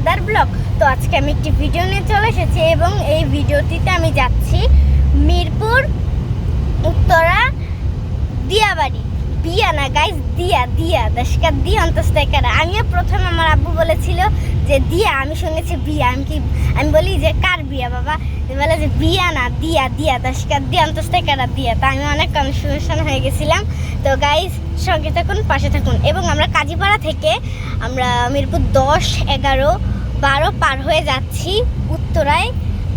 দাদার ব্লগ। তো আজকে আমি একটি ভিডিও নিয়ে চলে এসেছি এবং এই ভিডিওটিতে আমি যাচ্ছি মিরপুর উত্তরা দিয়াবাড়ি। দিয়া না গাইস, দিয়া দিয়া দশকা দিয়া অন্তস্তাইকারা। আমিও প্রথম আমার আব্বু বলেছিল যে দিয়া, আমি শুনেছি বিয়া। আমি বলি যে কার বিয়া বাবা? বলে যে বিয়া না, দিয়া দিয়া দশকা দিয়া অন্তস্তাইকারা দিয়া। তা আমি অনেক কনফিউশন হয়ে গেছিলাম। তো গাইস সঙ্গে থাকুন, পাশে থাকুন। এবং আমরা কাজীপাড়া থেকে আমরা মিরপুর 10, 11, 12 পার হয়ে যাচ্ছি উত্তরায়।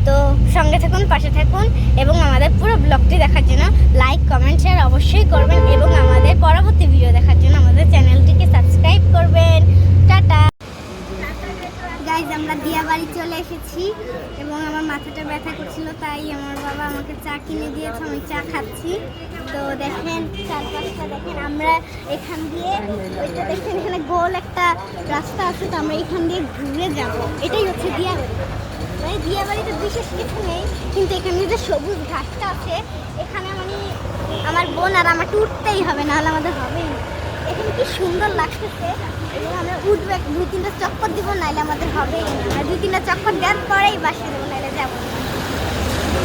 তো সঙ্গে থাকুন, পাশে থাকুন এবং আমাদের পুরো ব্লগটি দেখার জন্য লাইক, কমেন্ট, শেয়ার অবশ্যই করবেন এবং আমাদের পরবর্তী ভিডিও দেখার জন্য আমাদের চ্যানেলটিকে সাবস্ক্রাইব করবেন। টাটা গাইজ, আমরা দিয়াবাড়ি চলে এসেছি এবং আমার মাথাটা ব্যথা করছিল, তাই আমার বাবা আমাকে চা কিনে দিয়েছে, আমি চা খাচ্ছি। তো দেখেন চারপাশটা দেখেন, আমরা এখান দিয়ে ওইটা দেখেন, এখানে গোল একটা রাস্তা আছে, তো আমরা এখান দিয়ে ঘুরে যাব। এটাই হচ্ছে দিয়াবাড়ি। মানে দিয়াবাড়িতে বিশেষ কিছু নেই, কিন্তু এখানে যে সবুজ ঘাসটা আছে, এখানে মানে আমার বোন আর আমাকে উঠতেই হবে, নাহলে আমাদের হবেই না। এখানে কি সুন্দর লাগতেছে এবং আমরা উঠবো, 2-3টা চক্কর দিব, নাহলে আমাদের হবেই না। আর 2-3টা চক্কর দেওয়ার পরেই বাসে দেবো, নাহলে যাবো না।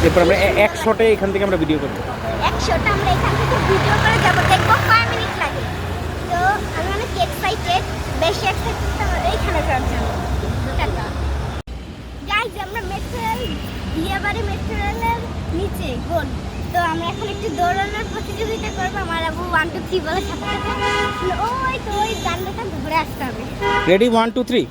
এরপর আমরা 1 শটে এখান থেকে আমরা ভিডিও করব। 1 শটে আমরা এখান থেকে ভিডিও করে যাবো, দেখবো কয় মিনিট লাগে। তো আমি অনেক এক্সাইটেড, বেশি এক্সাইটেড আমাদের এইখানে যাওয়ার জন্য। টাটা গাইজ, আমরা মেট্রো রেল দিয়াবাড়ি মেট্রো রেলের নিচে গোল। তো আমরা এখন একটু দৌড়ানোর প্রতিযোগিতা করবো। আমার আবু 1 2 3 বলে সাথে ওই তো ওই গানটা ঘুরে আসতে হবে। রেডি 1 2 3।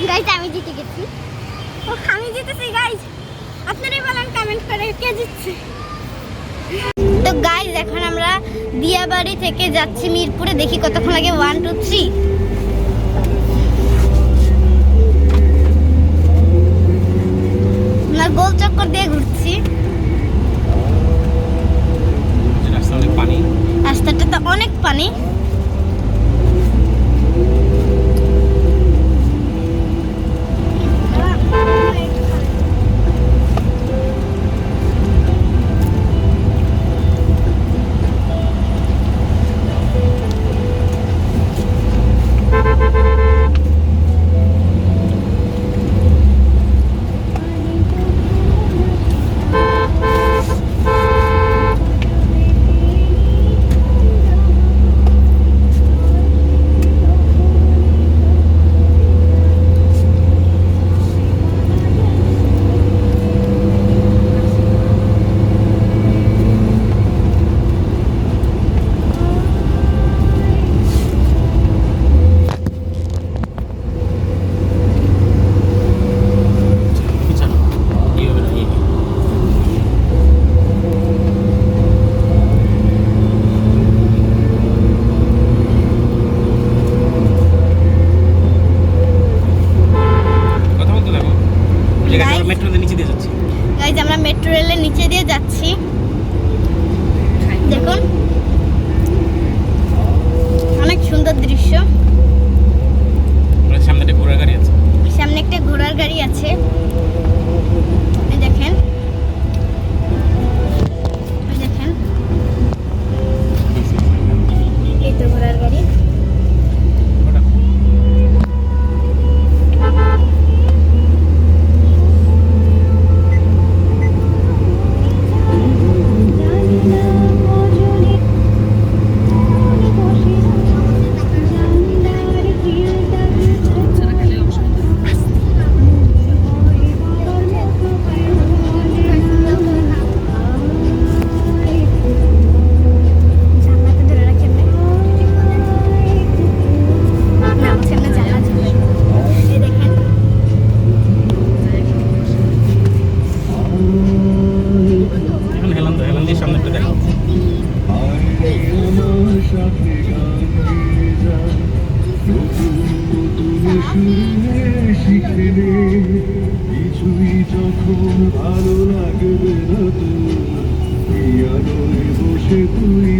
গাইজ আমি জিতে গেছি। ও আমি জিতেছি গাইজ, আপনারাই বলেন কমেন্ট করে কে জিতছে। তো গাইজ এখন আমরা দিয়াবাড়ি থেকে যাচ্ছি মিরপুরে, দেখি কতক্ষণ লাগে। 1 2 3। আমরা গোল চক্কর দিয়ে ঘুরছি। রাস্তাটা তো অনেক পানি। গাইজ আমরা মেট্রো রেলের নিচে দিয়ে যাচ্ছি, দেখুন অনেক সুন্দর দৃশ্য। সামনে একটা ঘোড়ার গাড়ি আছে, সামনে একটা ঘোড়ার গাড়ি আছে, দেখেন দেখেন, এই তো ঘোড়ার গাড়ি। কিছুই যখন ভালো লাগবে না, তুই বসে তুই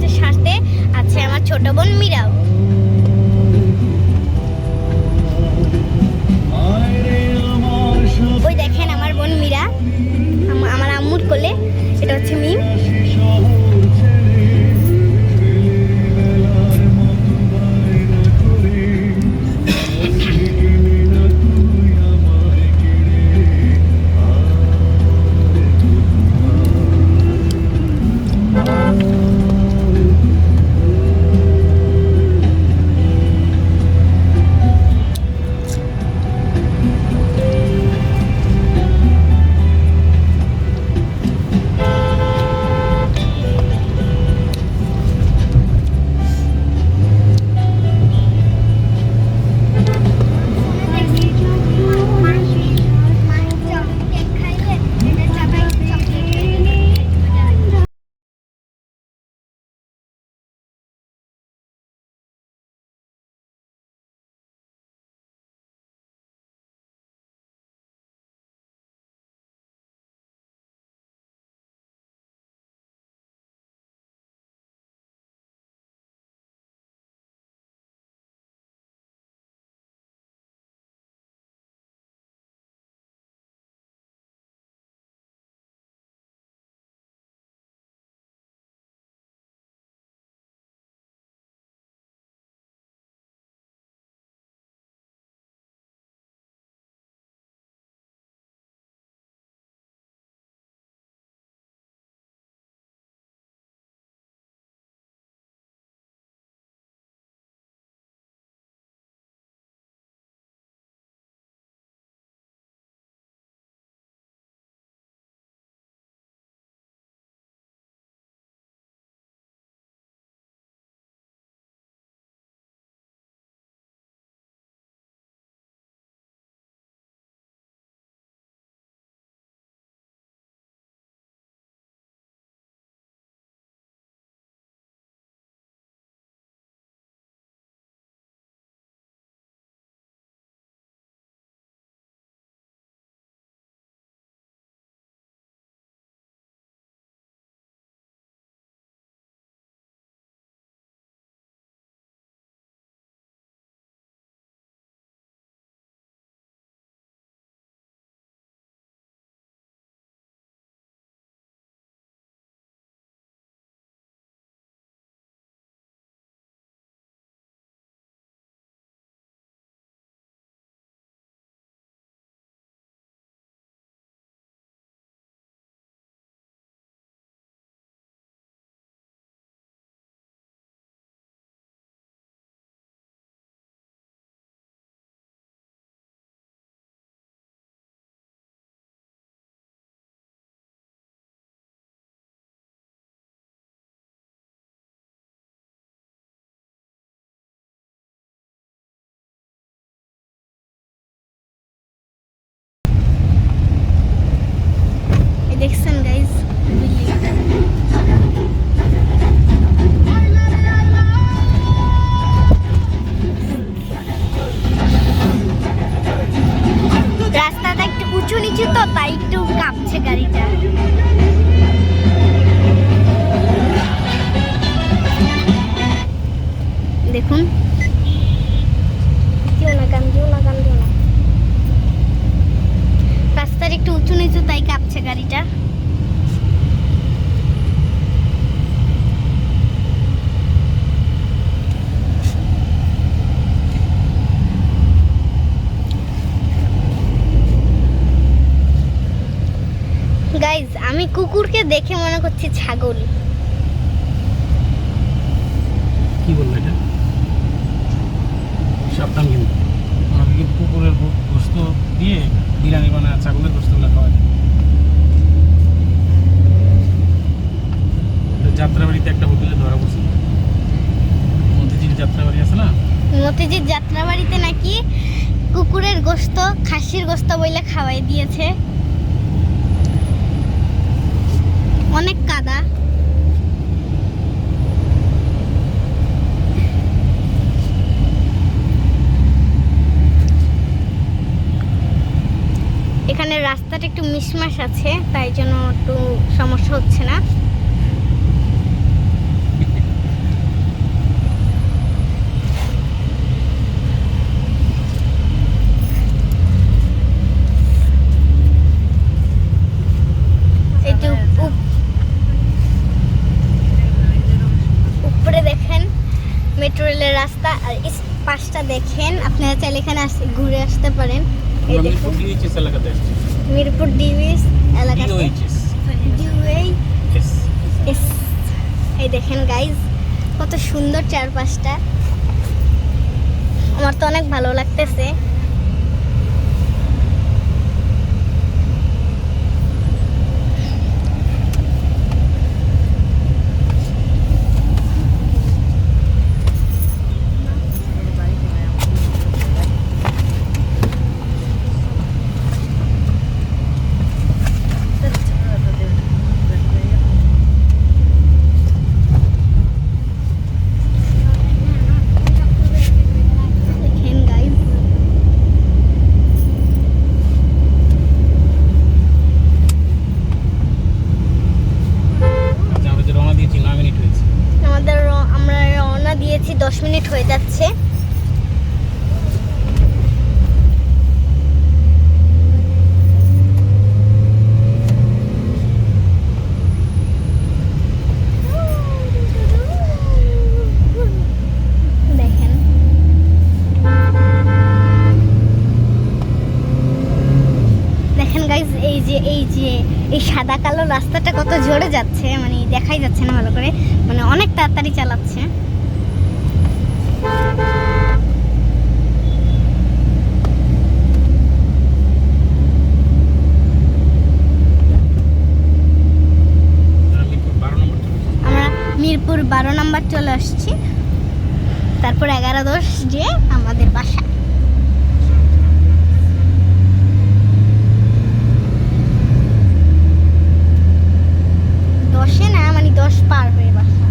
সাথে সাথে আছে আমার ছোট বোন মীরাও। ওই দেখেন আমার বোন মীরা আমার আম্মুর কোলে, এটা হচ্ছে মিম। দেখছেন গাইজ, রাস্তাটা একটু উঁচু নিচু তো তাই একটু কাঁপছে গাড়িটা। দেখুন, রাস্তার একটু উঁচু নিচু তাই কাঁপছে গাড়িটা। গাইজ, আমি কুকুরকে দেখে মনে করছি ছাগল। কি বলবো এটা? সাবধান কিন্তু, আমাকে কিন্তু কুকুরের গোস্ত দিয়ে বিরিয়ানি বানায় ছাগলের গোস্তগুলো খাওয়া যায়। যাত্রাবাড়িতে একটা হোটেলে ধরা পড়ছিল, মতিঝিল যাত্রাবাড়ি আছে না, মতিঝিল যাত্রাবাড়িতে নাকি কুকুরের গোস্ত খাসির গোস্ত বইলে খাওয়াই দিয়েছে। অনেক কাদা। এখানে রাস্তাটা একটু মিশমাশ আছে, তাই জন্য একটু সমস্যা হচ্ছে না। চারপাশটা দেখেন, আপনারা চাইলে এখানে ঘুরে আসতে পারেন। এই আমরা দেখুন মিরপুর ডিওএইচএস এলাকাতে আসছি। মিরপুর ডিভিস এলাকাতে ডিওএইচএস DOHS। এস এই দেখেন গাইজ কত সুন্দর চারপাশটা, আমার তো অনেক ভালো লাগতেছে। দেখেন গাইজ আচ্ছা, আমরা যে রওনা দিয়েছি 9 মিনিট হয়েছে। আমরা রওনা দিয়েছি, 10 মিনিট হয়ে যাচ্ছে। দেখেন দেখেন গাইজ এই সাদা কালো রাস্তাটা কত জোরে যাচ্ছে, মানে দেখাই যাচ্ছে না ভালো করে, মানে অনেক তাড়াতাড়ি চালাচ্ছে। আমরা মিরপুর 12 নম্বর চলে আসছি, তারপর 11-10 যে আমাদের বাসা। দশে না, মানে 10 পার হয়ে বাসা।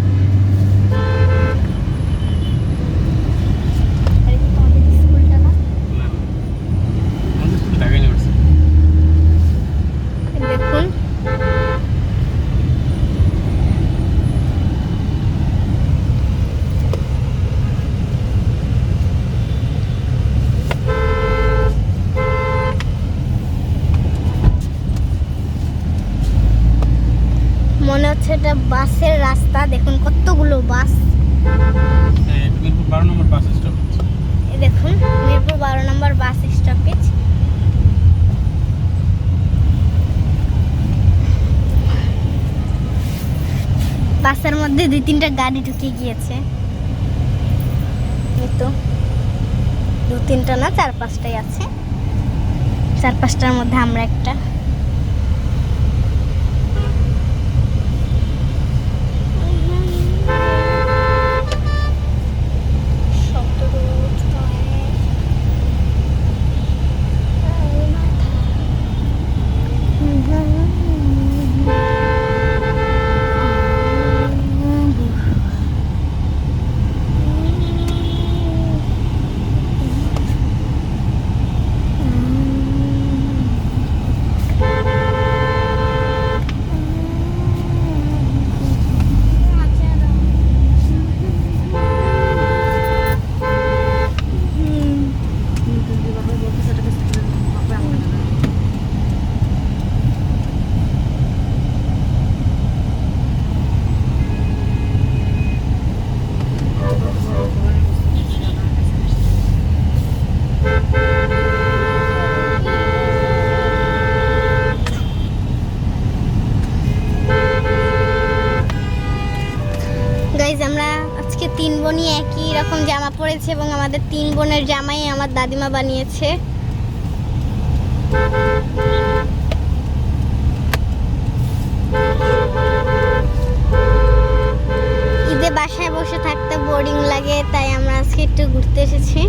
আর এই যে তোমাদের স্কুলটা না, আমাদের স্কুল ঢাকা ইউনিভার্সিটি। দেখুন মনে হচ্ছে এটা বাসের রাস্তা, দেখুন কতগুলো বাস। হ্যাঁ, এটা মিরপুর 12 নম্বর বাস স্টপ। এই দেখুন মিরপুর 12 নম্বর বাস স্টপেজ। বাসের মধ্যে 2-3টা গাড়ি ঢুকে গিয়েছে, এই তো 2-3টা না 4-5টাই আছে, 4-5টার মধ্যে আমরা একটা। গাইজ আমরা আজকে 3 বোনই একই রকম জামা পরেছে এবং আমাদের 3 বোনের জামাই আমার দাদিমা বানিয়েছে। ঈদে বাসায় বসে থাকতে বোরিং লাগে, তাই আমরা আজকে একটু ঘুরতে এসেছি।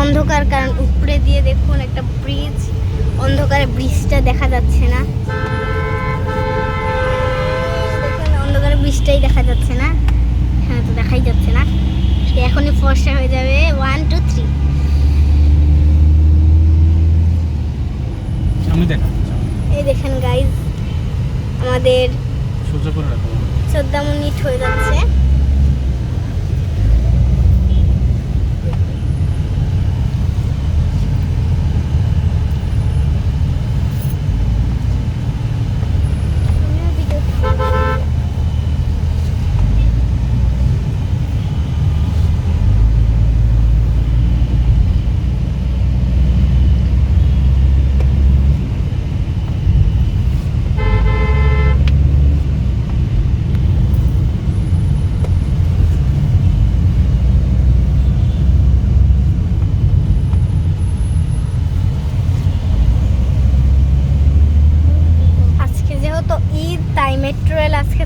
অন্ধকার, কারণ উপরে দিয়ে দেখুন একটা ব্রিজ, অন্ধকারে ব্রিজটা দেখা যাচ্ছে না, দেখুন অন্ধকারে ব্রিজটাই দেখা যাচ্ছে না, হ্যাঁ তো দেখাই যাচ্ছে না, এখনই ফর্সা হয়ে যাবে। 1 2 3 সামনে দেখা। এই দেখেন গাইজ আমাদের সোজা করে রাখো। 14 মিনিট হয়ে যাচ্ছে।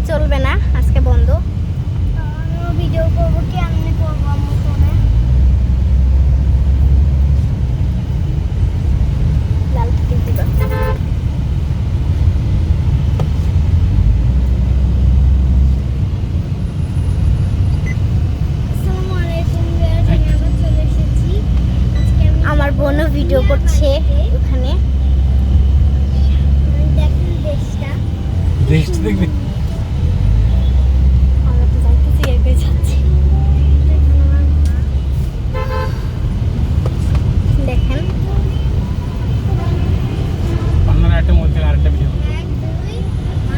চলবে না, আজকে বন্ধ। ভিডিও করবো কি আমি করবো আমার ফোনে। লাল টিপ দিবা। আমার বোনও ভিডিও করছে ওখানে। দেশটা দেখবি? আমরা তো যাইতেছি, এগিয়ে যাচ্ছি। দেখেন আপনারা একটা মধ্যে আরেকটা ভিডিও করবেন। 1 2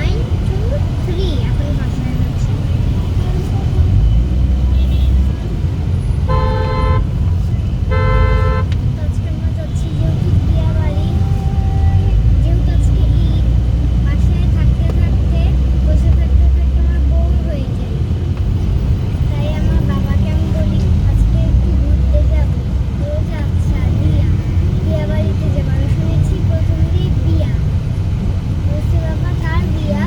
1 2 3 এখন বাসায় যাচ্ছি। আজকে আমরা যাচ্ছি যেহেতু বিয়া বাড়ি, যেহেতু আজকে ঈদ, বাসায় থাকতে থাকতে বসে থাকতে থাকতে আমার বোর হয়ে যায়। তাই আমার বাবাকে আমি বলি আজকে একটু ঘুরতে যাব। রোজ আচ্ছা বিয়া বাড়িতে যাবো। আমি শুনেছি প্রথম দিন বিয়া, বলছে বাবা কার বিয়া?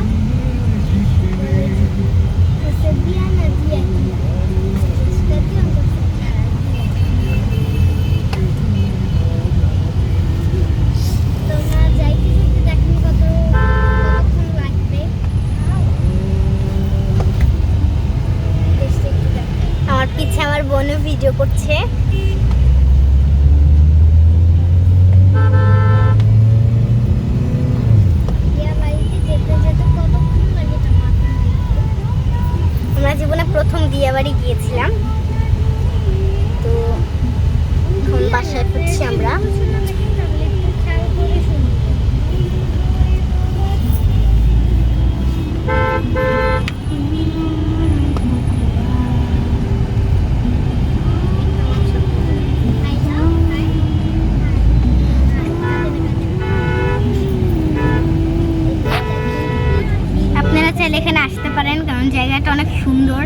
বলছে বিয়া না বিয়া কি? সেটা কি আমি বলছি, "হ্যাঁ, বিয়া।" তোমরা যাইতে যেতে দেখেন কতক্ষণ লাগবে। আমার পিছে আমার বোনও ভিডিও করছে। আমরা জীবনে প্রথম বিয়ে বাড়ি গিয়েছিলাম, তো এখন বাসায় ফিরছি আমরা। আপনারা চাইলে এখানে আসতে পারেন, কারণ জায়গাটা অনেক সুন্দর।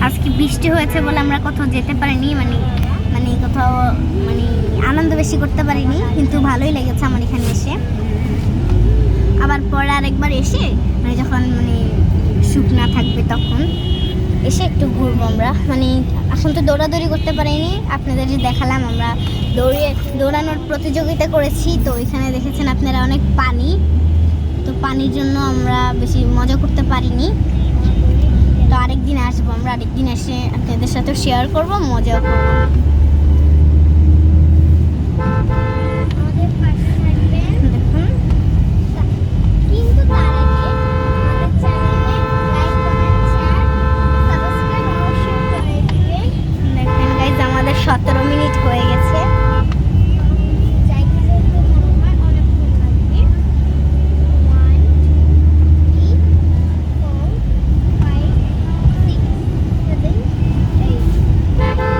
আজকে বৃষ্টি হয়েছে বলে আমরা কোথাও যেতে পারিনি, মানে মানে কোথাও মানে আনন্দ বেশি করতে পারিনি, কিন্তু ভালোই লেগেছে আমার এখানে এসে। আবার পরে আরেকবার এসে মানে যখন মানে শুকনা থাকবে তখন এসে একটু ঘুরবো আমরা। মানে এখন তো দৌড়াদৌড়ি করতে পারিনি, আপনাদের যে দেখালাম আমরা দৌড়ানোর প্রতিযোগিতা করেছি, তো এখানে দেখেছেন আপনারা অনেক পানি, তো পানির জন্য আমরা বেশি মজা করতে পারিনি। তো আরেকদিন আসবো আমরা, আরেকদিন এসে আপনাদের সাথে শেয়ার করব, মজাও করবো। দেখুন, কিন্তু তার আগে আমাদের চ্যানেলে লাইক কমেন্ট শেয়ার সাবস্ক্রাইব অবশ্যই করে দিবেন। দেখেন গাইস আমাদের 17 মিনিট হয়ে গেছে। যাইতে যাইতে মনে হয় অনেকক্ষণ লাগবে। 1 2 3 4 5 6 7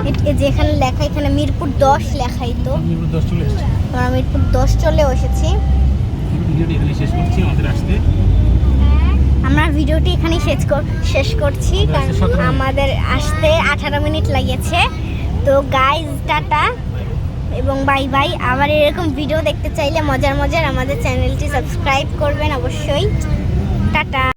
8 যেখানে লেখা, এখানে মিরপুর 10 লেখাই, তো মিরপুর 10 চলে এসেছি। আমরা মিরপুর 10 চলে এসেছি। ভিডিওটি এখানে শেষ করছি। আমাদের আসতে আমরা ভিডিওটি এখানেই শেষ করছি, কারণ 17 মিনিট। আমাদের আসতে 18 মিনিট লেগেছে। তো গাইজ টাটা এবং বাই বাই। আবার এরকম ভিডিও দেখতে চাইলে মজার মজার আমাদের চ্যানেলটি সাবস্ক্রাইব করবেন অবশ্যই। টাটা।